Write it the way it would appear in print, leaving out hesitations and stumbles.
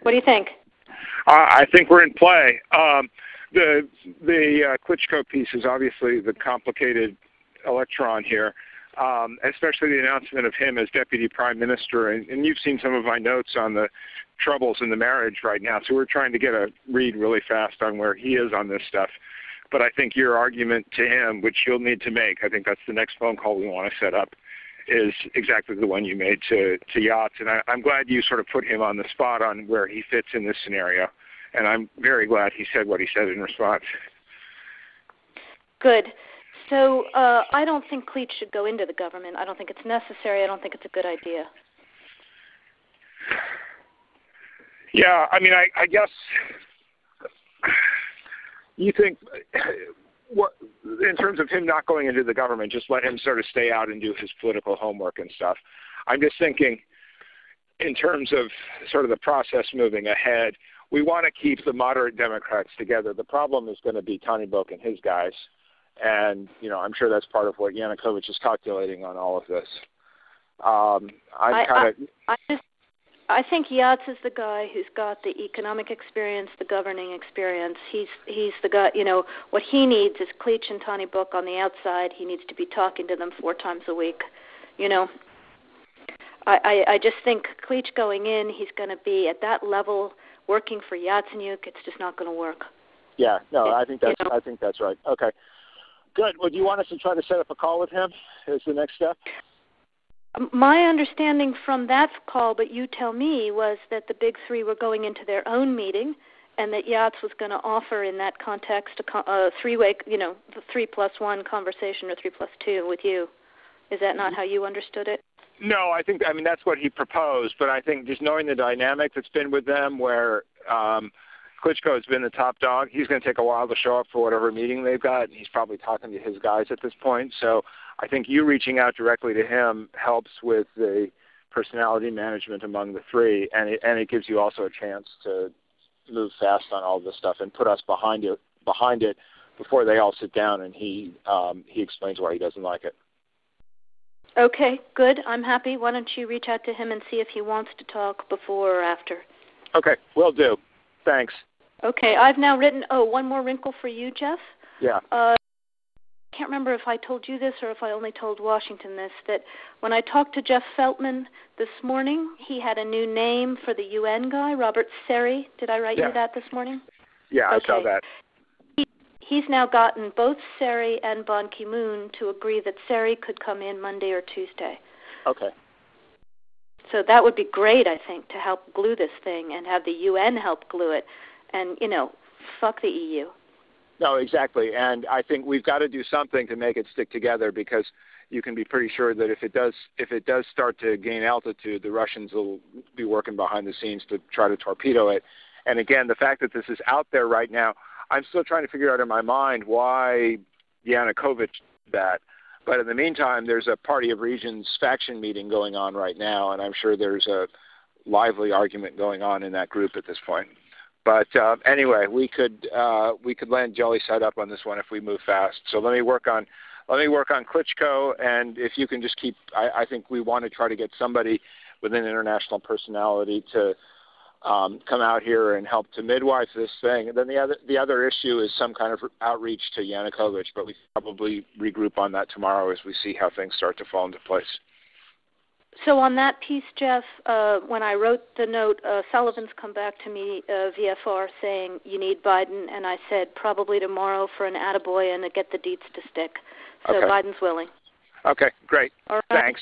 What do you think? I think we're in play. The Klitschko piece is obviously the complicated electron here, especially the announcement of him as deputy prime minister. And you've seen some of my notes on the troubles in the marriage right now, so we're trying to get a read really fast on where he is on this stuff. But I think your argument to him, which you'll need to make, I think that's the next phone call we want to set up, is exactly the one you made to Yachts. And I'm glad you sort of put him on the spot on where he fits in this scenario. And I'm very glad he said what he said in response. Good. So I don't think Cleach should go into the government. I don't think it's necessary. I don't think it's a good idea. Yeah, I mean, I guess you think, what, in terms of him not going into the government, just let him sort of stay out and do his political homework and stuff. I'm just thinking in terms of sort of the process moving ahead, we want to keep the moderate Democrats together. The problem is going to be Tony Book and his guys. And, you know, I'm sure that's part of what Yanukovych is calculating on all of this. I think Yachts is the guy who's got the economic experience, the governing experience. He's the guy, you know, what he needs is Cleach and Tony Book on the outside. He needs to be talking to them 4 times a week, you know. I just think Cleach going in, he's going to be at that level working for Yatsenyuk. It's just not going to work. Yeah, no, I think that's right. Okay, good. Well, do you want us to try to set up a call with him as the next step? My understanding from that call, but you tell me, was that the big three were going into their own meeting, and that Yachts was going to offer in that context a three-way, you know, the 3+1 conversation or 3+2 with you. Is that not how you understood it? No, I mean, that's what he proposed, but I think just knowing the dynamic that's been with them where Klitschko has been the top dog, he's going to take a while to show up for whatever meeting they've got, and he's probably talking to his guys at this point. So I think you reaching out directly to him helps with the personality management among the three, and it gives you also a chance to move fast on all this stuff and put us behind it before they all sit down and he explains why he doesn't like it. Okay, good. I'm happy. Why don't you reach out to him and see if he wants to talk before or after? Okay, will do. Thanks. Okay, I've now written, one more wrinkle for you, Jeff. Yeah. I can't remember if I told you this or if I only told Washington this, that when I talked to Jeff Feltman this morning, he had a new name for the UN guy, Robert Seri. Did I write you that this morning? Yeah, okay. I saw that. He's now gotten both Seri and Ban Ki-moon to agree that Seri could come in Monday or Tuesday. Okay. So that would be great, I think, to help glue this thing and have the UN help glue it. And, you know, fuck the EU. No, exactly. And I think we've got to do something to make it stick together, because you can be pretty sure that if it does start to gain altitude, the Russians will be working behind the scenes to try to torpedo it. And again, the fact that this is out there right now, I'm still trying to figure out in my mind why Yanukovych did that. But in the meantime, there's a Party of Regions faction meeting going on right now, and I'm sure there's a lively argument going on in that group at this point. But anyway, we could land jelly side up on this one if we move fast. So let me work on Klitschko, and if you can just keep, I think we want to try to get somebody with an international personality to come out here and help to midwife this thing. And then the other issue is some kind of outreach to Yanukovych, but we probably regroup on that tomorrow as we see how things start to fall into place. So on that piece, Jeff, when I wrote the note, Sullivan's come back to me, VFR, saying you need Biden, and I said probably tomorrow for an attaboy and to get the deets to stick. So okay. Biden's willing. Okay, great. All right. Thanks.